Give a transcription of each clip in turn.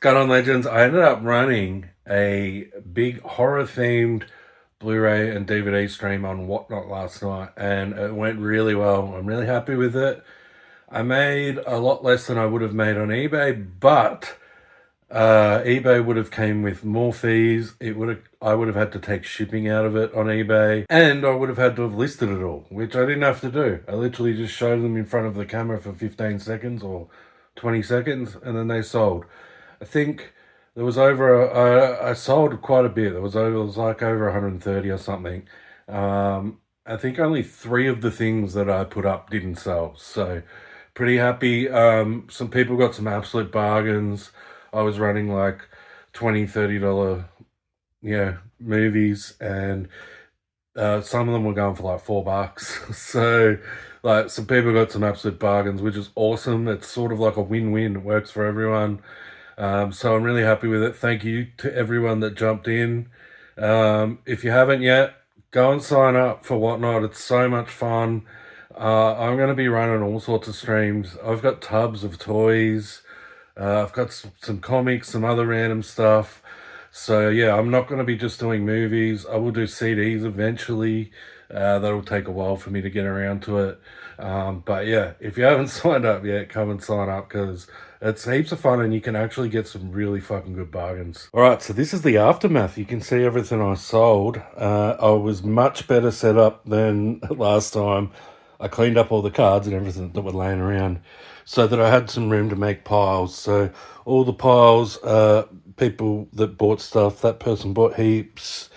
Going on, Legends. I ended up running a big horror-themed Blu-ray and DVD stream on Whatnot last night, and it went really well. I'm really happy with it. I made a lot less than I would have made on eBay, but eBay would have came with more fees. I would have had to take shipping out of it on eBay, and I would have had to have listed it all, which I didn't have to do. I literally just showed them in front of the camera for 15 seconds or 20 seconds, and then they sold. I think there was I sold quite a bit. It was like over 130 or something. I think only 3 of the things that I put up didn't sell, so pretty happy. Some people got some absolute bargains. I was running like $20, $30, movies, and some of them were going for like $4. So, like, some people got some absolute bargains, which is awesome. It's sort of like a win-win. It works for everyone. So I'm really happy with it. Thank you to everyone that jumped in. If you haven't yet, go and sign up for Whatnot. It's so much fun. I'm going to be running all sorts of streams. I've got tubs of toys. I've got some comics, some other random stuff. So yeah, I'm not going to be just doing movies. I will do CDs eventually. That'll take a while for me to get around to it. But yeah, if you haven't signed up yet, come and sign up, because it's heaps of fun and you can actually get some really fucking good bargains. All right, so this is the aftermath. You can see everything I sold. I was much better set up than last time. I cleaned up all the cards and everything that were laying around so that I had some room to make piles. So all the piles, people that bought stuff, that person bought heaps.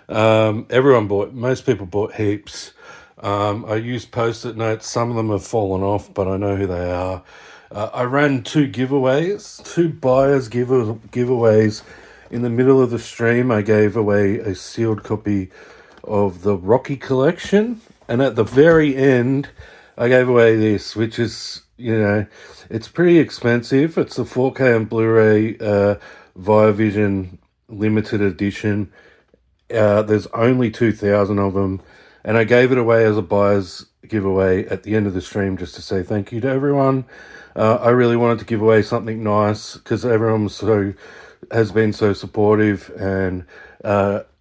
Most people bought heaps. I used post-it notes. Some of them have fallen off, but I know who they are. I ran 2 giveaways, 2 buyers giveaways. In the middle of the stream, I gave away a sealed copy of the Rocky collection. And at the very end, I gave away this, which is, it's pretty expensive. It's a 4K and Blu-ray Via Vision limited edition. There's only 2,000 of them. And I gave it away as a buyer's giveaway at the end of the stream just to say thank you to everyone. I really wanted to give away something nice because everyone has been so supportive and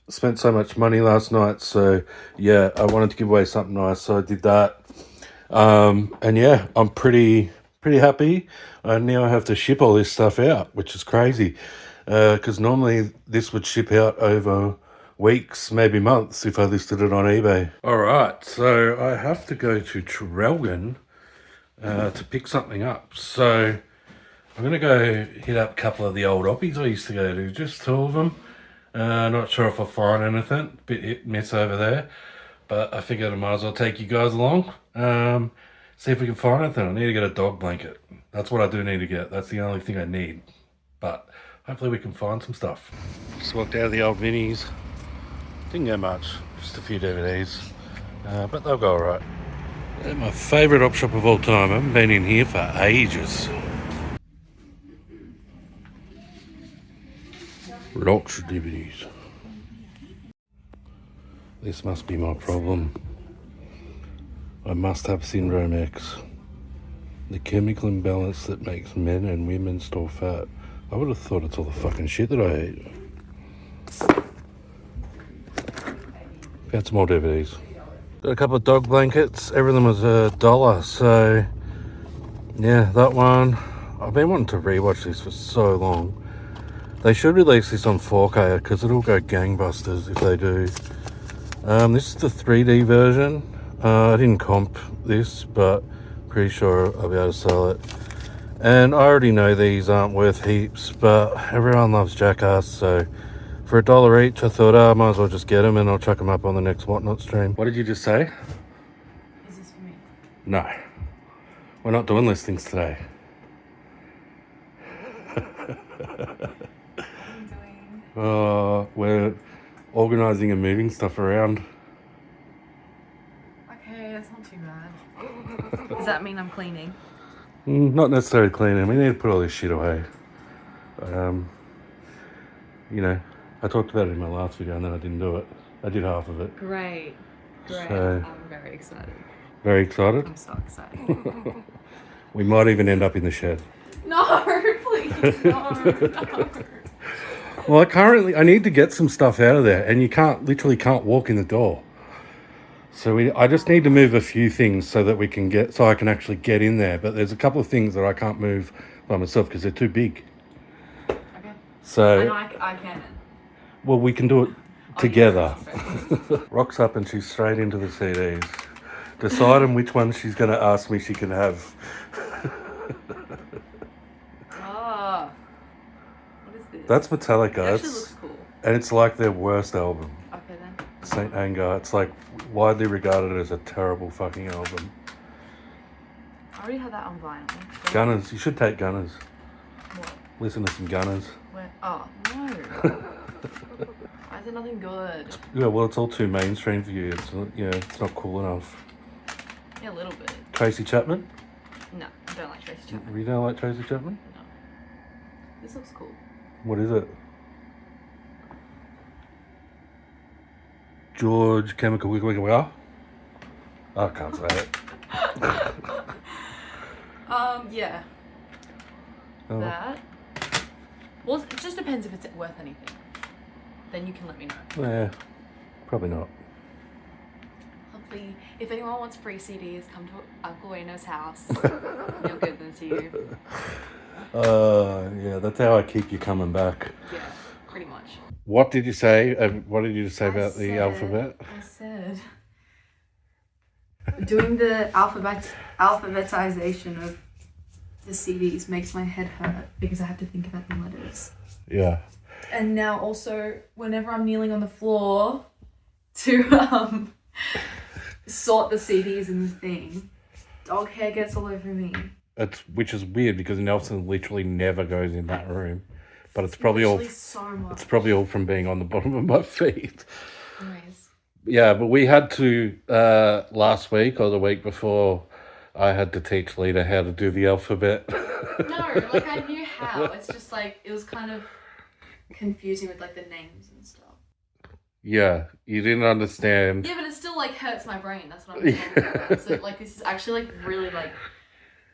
spent so much money last night. So yeah, I wanted to give away something nice, so I did that. And yeah, I'm pretty happy. Now I have to ship all this stuff out, which is crazy, because normally this would ship out over weeks, maybe months, if I listed it on eBay. All right, so I have to go to Traralgon to pick something up. So I'm gonna go hit up a couple of the old oppies I used to go to, just 2 of them. Not sure if I'll find anything, bit hit and miss over there, but I figured I might as well take you guys along. See if we can find anything. I need to get a dog blanket. That's what I do need to get. That's the only thing I need, but hopefully we can find some stuff. Just walked out of the old Vinnies. Didn't get much, just a few DVDs, but they'll go alright. My favourite op shop of all time. I haven't been in here for ages. Lots of DVDs. This must be my problem. I must have syndrome X. The chemical imbalance that makes men and women store fat. I would have thought it's all the fucking shit that I eat. Got some more DVDs. Got a couple of dog blankets. Everything was $1. So yeah, that one. I've been wanting to rewatch this for so long. They should release this on 4K because it'll go gangbusters if they do. This is the 3D version. I didn't comp this, but pretty sure I'll be able to sell it. And I already know these aren't worth heaps, but everyone loves Jackass, so for $1 each, I thought, I might as well just get them and I'll chuck them up on the next Whatnot stream. What did you just say? Is this for me? No. We're not doing listings today. We're organising and moving stuff around. Okay, that's not too bad. Does that mean I'm cleaning? Not necessarily cleaning. We need to put all this shit away. I talked about it in my last video and then I didn't do it. I did half of it. Great. So, I'm very excited. Very excited? I'm so excited. We might even end up in the shed. No, please. No. Well, I need to get some stuff out of there, and you literally can't walk in the door. So I just need to move a few things so that so I can actually get in there. But there's a couple of things that I can't move by myself because they're too big. Okay. So I know I can. well, we can do it together. Yeah, Rocks up and she's straight into the CDs, deciding which one she's going to ask me she can have. Oh. What is this? That's Metallica. It actually looks cool. And it's like their worst album. Okay then. Saint Anger. It's like widely regarded as a terrible fucking album. I already had that on vinyl. Gunners. You should take Gunners. What? Listen to some Gunners. Where? Oh, no. Why is it nothing good? Yeah, well, it's all too mainstream for you. It's not cool enough. Yeah, a little bit. Tracy Chapman? No, I don't like Tracy Chapman. You don't like Tracy Chapman? No. This looks cool. What is it? George Chemical Wiggle. I can't say it. Yeah. Oh. That. Well, it just depends if it's worth anything. Then you can let me know. Yeah, probably not. Hopefully, if anyone wants free CDs, come to Uncle Wayno's house. He'll give them to you. Yeah, that's how I keep you coming back. Yeah, pretty much. What did you say? What did you say about the alphabet? I said doing the alphabetization of the CDs makes my head hurt because I have to think about the letters. Yeah. And now also, whenever I'm kneeling on the floor to sort the CDs and the thing, dog hair gets all over me. Which is weird because Nelson literally never goes in that room, but it's probably all from being on the bottom of my feet. Anyways. Yeah, but we had to last week or the week before. I had to teach Lita how to do the alphabet. No, like I knew how. It's just like it was kind of confusing with like the names and stuff. Yeah, you didn't understand. Yeah, but it still like hurts my brain. That's what I'm talking about. So like this is actually like really like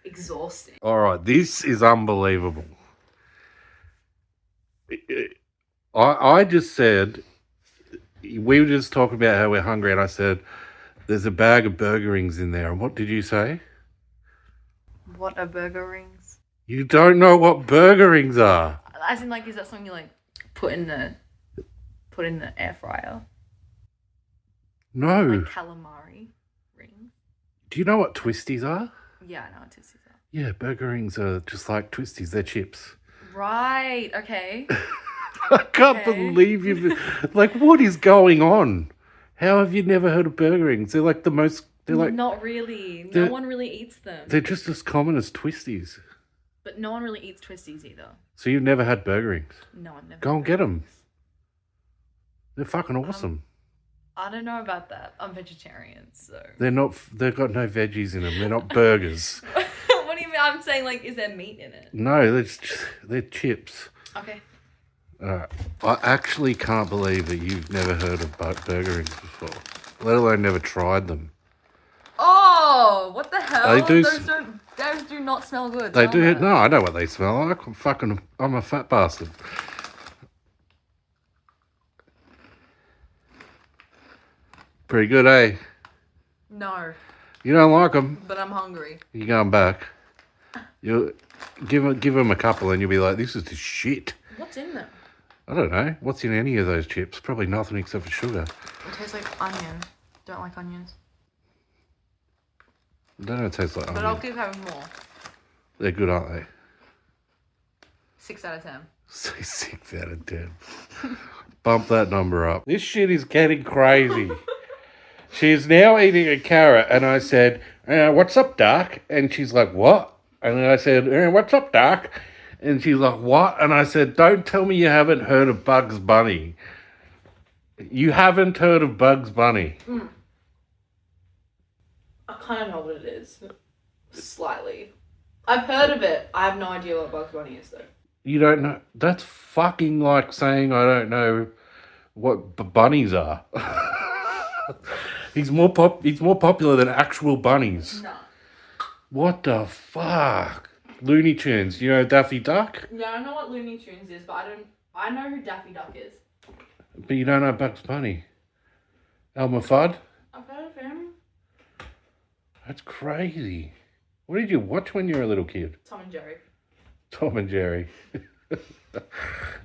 exhausting. All right, this is unbelievable. I just said, we were just talking about how we're hungry, and I said, there's a bag of burger rings in there. And what did you say? What are burger rings? You don't know what burger rings are. As in, like, is that something you like put in the air fryer? No. Like calamari rings. Do you know what twisties are? Yeah, I know what twisties are. Yeah, burger rings are just like twisties. They're chips. Right. Okay. I can't believe you've... Like, what is going on? How have you never heard of burger rings? They're like the most... They're like... Not really. No one really eats them. They're just as common as twisties. But no one really eats twisties either. So you've never had burger rings? No, I've never. Go and get them. They're fucking awesome. I don't know about that. I'm vegetarian, so... They're not... They've got no veggies in them. They're not burgers. What do you mean? I'm saying, like, is there meat in it? No, they're chips. Okay. I actually can't believe that you've never heard of burger rings before, let alone never tried them. Oh, what the hell? Those do not smell good. They do. No, I know what they smell like. I'm a fat bastard. Pretty good, eh? No. You don't like them? But I'm hungry. You're going back. You give them a couple and you'll be like, this is the shit. What's in them? I don't know. What's in any of those chips? Probably nothing except for sugar. It tastes like onion. Don't like onions. They don't taste like onion. But I'll keep having more. They're good, aren't they? 6 out of 10. Say 6 out of 10. Bump that number up. This shit is getting crazy. She's now eating a carrot, and I said, what's up, Doc? And she's like, what? And then I said, what's up, Doc? And she's like, what? And I said, don't tell me you haven't heard of Bugs Bunny. You haven't heard of Bugs Bunny. I kind of know what it is. Slightly. I've heard of it. I have no idea what Bugs Bunny is, though. You don't know? That's fucking like saying I don't know what bunnies are. He's more popular than actual bunnies. No. What the fuck? Looney Tunes. You know Daffy Duck? Yeah, I know what Looney Tunes is, but I know who Daffy Duck is. But you don't know Bugs Bunny. Elmer Fudd? I've heard of him. That's crazy. What did you watch when you were a little kid? Tom and Jerry. Tom and Jerry.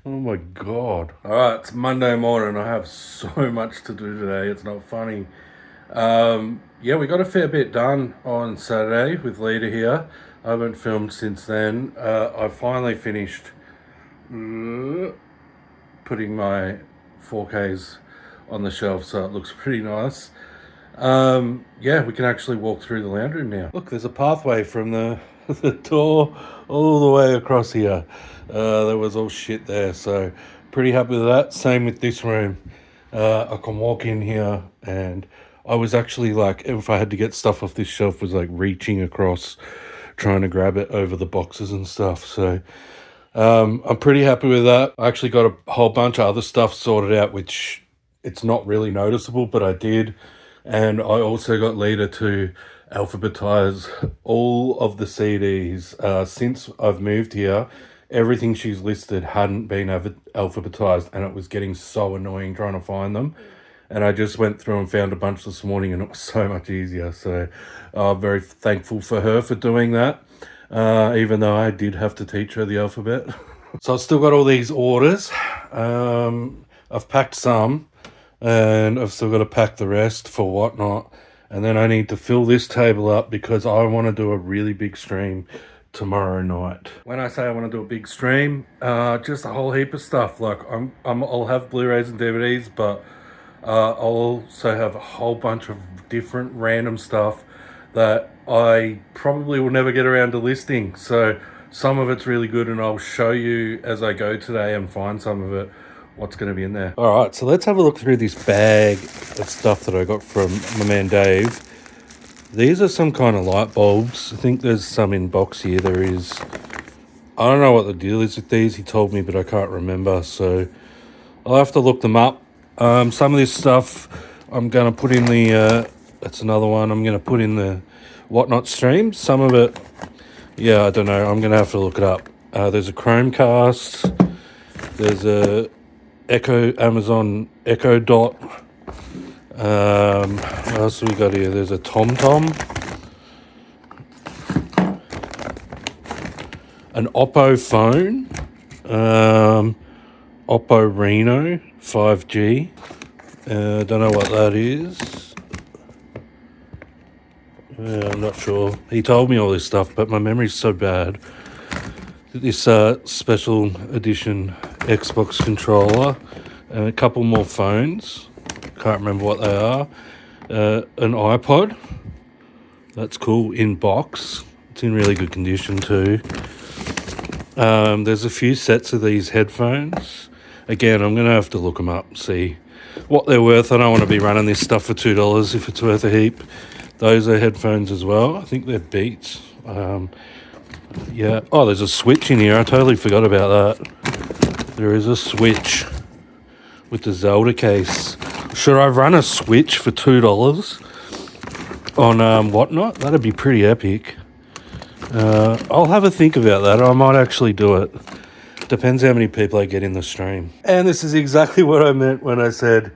Oh my God. Alright, it's Monday morning. I have so much to do today. It's not funny. Yeah, we got a fair bit done on Saturday with Lita here. I haven't filmed since then. I finally finished putting my 4Ks on the shelf, so it looks pretty nice. Yeah, we can actually walk through the lounge room now. Look, there's a pathway from the door all the way across here. There was all shit there, so pretty happy with that. Same with this room. I can walk in here, and I was actually like, if I had to get stuff off this shelf, was like reaching across, trying to grab it over the boxes and stuff. So I'm pretty happy with that. I actually got a whole bunch of other stuff sorted out, which it's not really noticeable, but I did. And I also got Lita to alphabetize all of the CDs. Since I've moved here, everything she's listed hadn't been alphabetized, and it was getting so annoying trying to find them. And I just went through and found a bunch this morning, and it was so much easier. So I'm very thankful for her for doing that, even though I did have to teach her the alphabet. So I've still got all these orders. I've packed some, and I've still got to pack the rest for whatnot. And then I need to fill this table up because I want to do a really big stream tomorrow night. When I say I want to do a big stream, just a whole heap of stuff. Like I'll have Blu-rays and DVDs, but I'll also have a whole bunch of different random stuff that I probably will never get around to listing. So some of it's really good, and I'll show you as I go today and find some of it what's going to be in there. All right, so let's have a look through this bag of stuff that I got from my man Dave. These are some kind of light bulbs. I think there's some in box here. There is. I don't know what the deal is with these. He told me, but I can't remember. So I'll have to look them up. Some of this stuff I'm going to put in the... that's another one. I'm going to put in the whatnot stream. Some of it, yeah, I don't know. I'm going to have to look it up. There's a Chromecast. There's a Amazon Echo Dot. What else have we got here? There's a TomTom. An Oppo phone. Oppo Reno 5G. Don't know what that is. I'm not sure. He told me all this stuff, but my memory's so bad. This special edition Xbox controller and a couple more phones. Can't remember what they are. An iPod. That's cool. In box. It's in really good condition too. There's a few sets of these headphones. Again, I'm going to have to look them up, see what they're worth. I don't want to be running this stuff for $2 if it's worth a heap. Those are headphones as well. I think they're Beats. Yeah. Oh, there's a Switch in here. I totally forgot about that. There is a Switch with the Zelda case. Should I run a Switch for $2 on whatnot? That'd be pretty epic. I'll have a think about that. I might actually do it. Depends how many people I get in the stream. And this is exactly what I meant when I said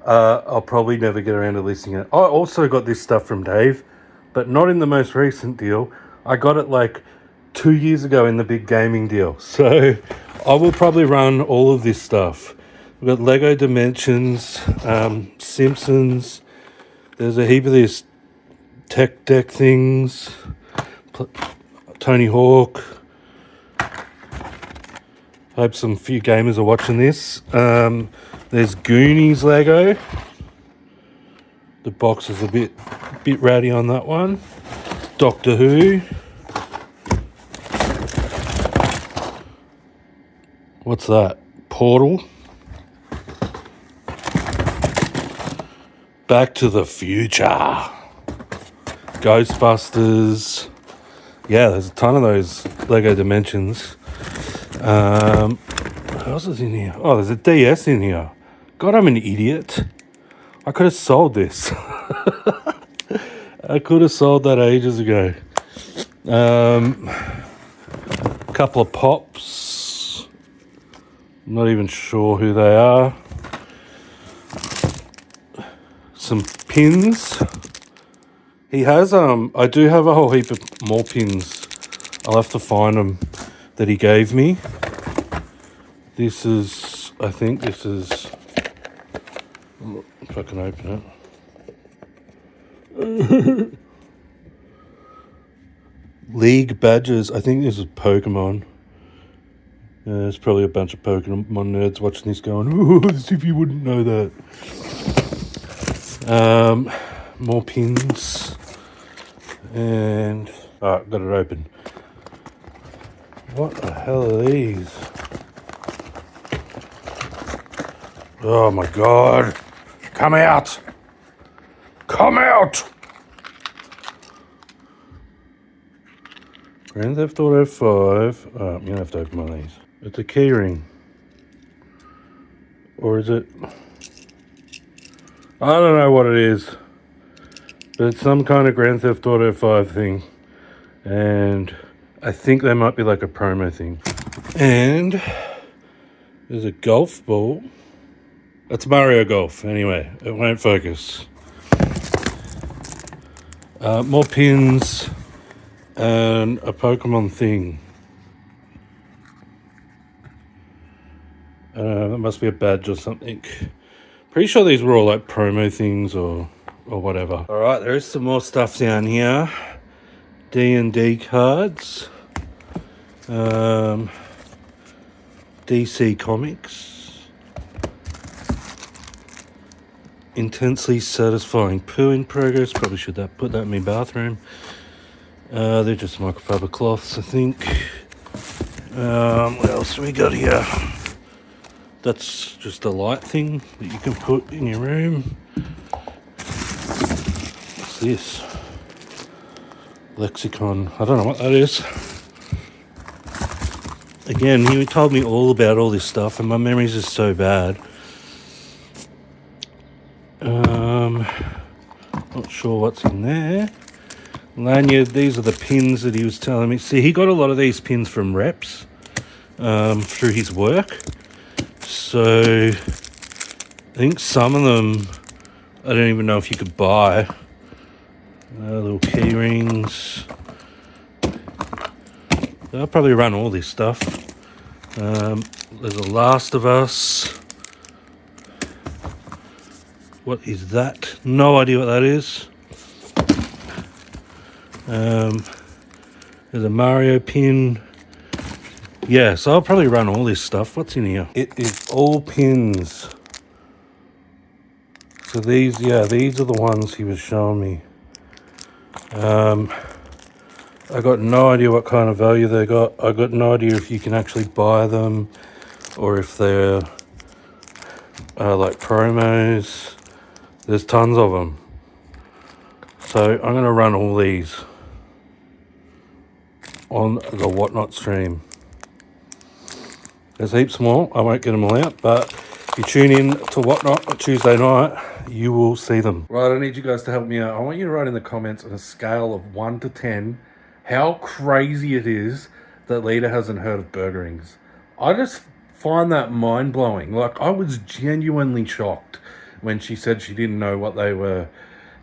I'll probably never get around to listing it. I also got this stuff from Dave, but not in the most recent deal. I got it like 2 years ago in the big gaming deal. So I will probably run all of this stuff. We've got Lego Dimensions, Simpsons. There's a heap of these tech deck things. Tony Hawk. Hope some few gamers are watching this. There's Goonies Lego. The box is a bit ratty on that one. Doctor Who. What's that? Portal. Back to the Future. Ghostbusters. Yeah, there's a ton of those Lego Dimensions. What else is in here? Oh, there's a DS in here. God, I'm an idiot. I could have sold this. I could have sold that ages ago. couple of pops. I'm not even sure who they are. Some pins. He has, I do have a whole heap of more pins. I'll have to find them that he gave me. This is, I think this is, if I can open it. League badges. I think this is Pokemon. There's probably a bunch of Pokemon nerds watching this going, oh, as if you wouldn't know that. More pins. And, alright, got it open. What the hell are these? Oh my god. Come out! Come out! Grand Theft Auto 5. Oh, I'm gonna have to open one of these. It's a key ring. Or is it? I don't know what it is. But it's some kind of Grand Theft Auto 5 thing. And I think they might be like a promo thing. And there's a golf ball. That's Mario Golf. Anyway, it won't focus. More pins. And a Pokemon thing. That must be a badge or something. Pretty sure these were all like promo things or whatever. All right, there is some more stuff down here. D&D cards. DC Comics. Intensely satisfying poo in progress. Probably should put that in my bathroom. They're just microfiber cloths, I think. What else do we got here? That's just a light thing that you can put in your room. What's this? Lexicon. I don't know what that is. Again, he told me all about all this stuff and my memory's just so bad. Not sure what's in there. Lanyard, these are the pins that he was telling me. See, he got a lot of these pins from reps through his work. So I think some of them, I don't even know if you could buy. Little key rings. I'll probably run all this stuff. There's a Last of Us. What is that? No idea what that is. There's a Mario pin. Yeah, so I'll probably run all this stuff. What's in here? It is all pins. So these are the ones he was showing me. I got no idea what kind of value they got. I got no idea if you can actually buy them or if they're like promos. There's tons of them. So I'm going to run all these on the Whatnot stream. There's heaps more. I won't get them all out, but if you tune in to Whatnot on Tuesday night, you will see them. Right, I need you guys to help me out. I want you to write in the comments on a scale of 1 to 10 how crazy it is that Lita hasn't heard of burger rings. I just find that mind-blowing. Like, I was genuinely shocked when she said she didn't know what they were.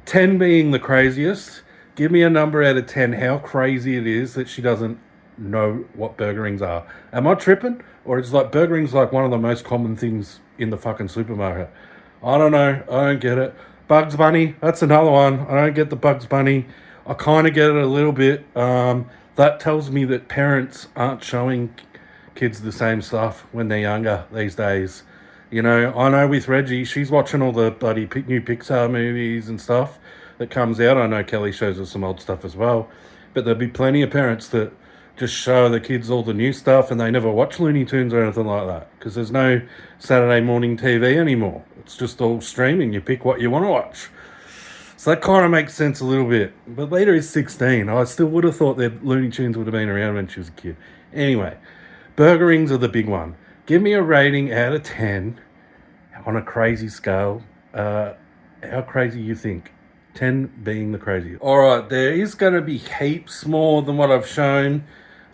10 being the craziest. Give me a number out of 10 how crazy it is that she doesn't know what burger rings are. Am I tripping? Or is like burger rings like one of the most common things in the fucking supermarket? I don't know. I don't get it. Bugs Bunny, that's another one. I don't get the Bugs Bunny. I kind of get it a little bit. That tells me that parents aren't showing kids the same stuff when they're younger these days. You know, I know with Reggie, she's watching all the bloody new Pixar movies and stuff that comes out. I know Kelly shows us some old stuff as well. But there'll be plenty of parents that just show the kids all the new stuff and they never watch Looney Tunes or anything like that. Because there's no Saturday morning TV anymore. It's just all streaming. You pick what you want to watch. So that kind of makes sense a little bit. But later is 16. I still would have thought that Looney Tunes would have been around when she was a kid. Anyway, burger rings are the big one. Give me a rating out of 10 on a crazy scale. How crazy you think? 10 being the craziest. All right, there is going to be heaps more than what I've shown.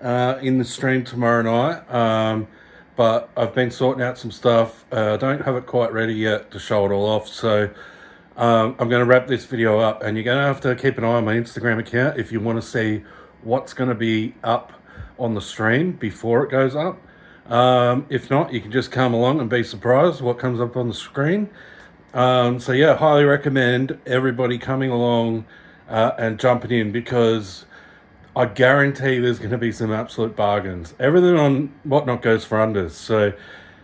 in the stream tomorrow night. But I've been sorting out some stuff. I don't have it quite ready yet to show it all off. So I'm going to wrap this video up, and you're going to have to keep an eye on my Instagram account if you want to see what's going to be up on the stream before it goes up. If not, you can just come along and be surprised what comes up on the screen. So yeah, highly recommend everybody coming along and jumping in, because I guarantee there's going to be some absolute bargains. Everything on Whatnot goes for unders. So,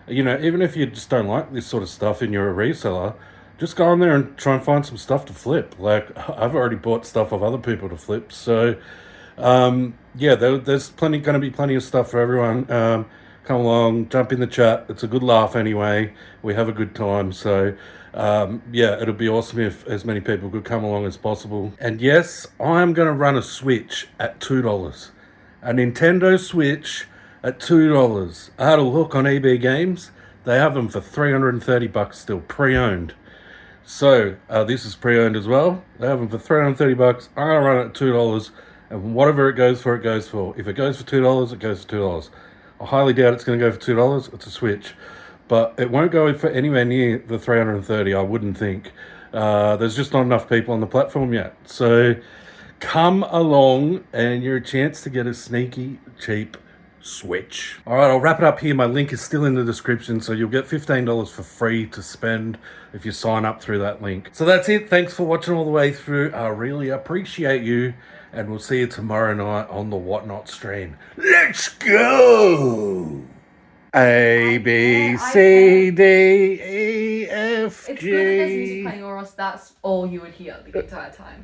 you know, even if you just don't like this sort of stuff and you're a reseller, just go on there and try and find some stuff to flip. Like, I've already bought stuff of other people to flip. So, yeah, there's going to be plenty of stuff for everyone. Come along, jump in the chat. It's a good laugh anyway. We have a good time. So, yeah, it'll be awesome if as many people could come along as possible. And yes, I'm going to run a Switch at $2. A Nintendo Switch at $2. I had a look on EB Games. They have them for $330 still, pre-owned. So, this is pre-owned as well. They have them for $330. I'm going to run it at $2. And whatever it goes for, it goes for. If it goes for $2, it goes for $2. I highly doubt it's going to go for $2. It's a Switch. But it won't go for anywhere near the 330, I wouldn't think. There's just not enough people on the platform yet. So come along, and you're a chance to get a sneaky, cheap Switch. All right, I'll wrap it up here. My link is still in the description, so you'll get $15 for free to spend if you sign up through that link. So that's it. Thanks for watching all the way through. I really appreciate you, and we'll see you tomorrow night on the Whatnot stream. Let's go! A, B, C, D, E, F, G. It's good that there's music playing, or else that's all you would hear the entire time.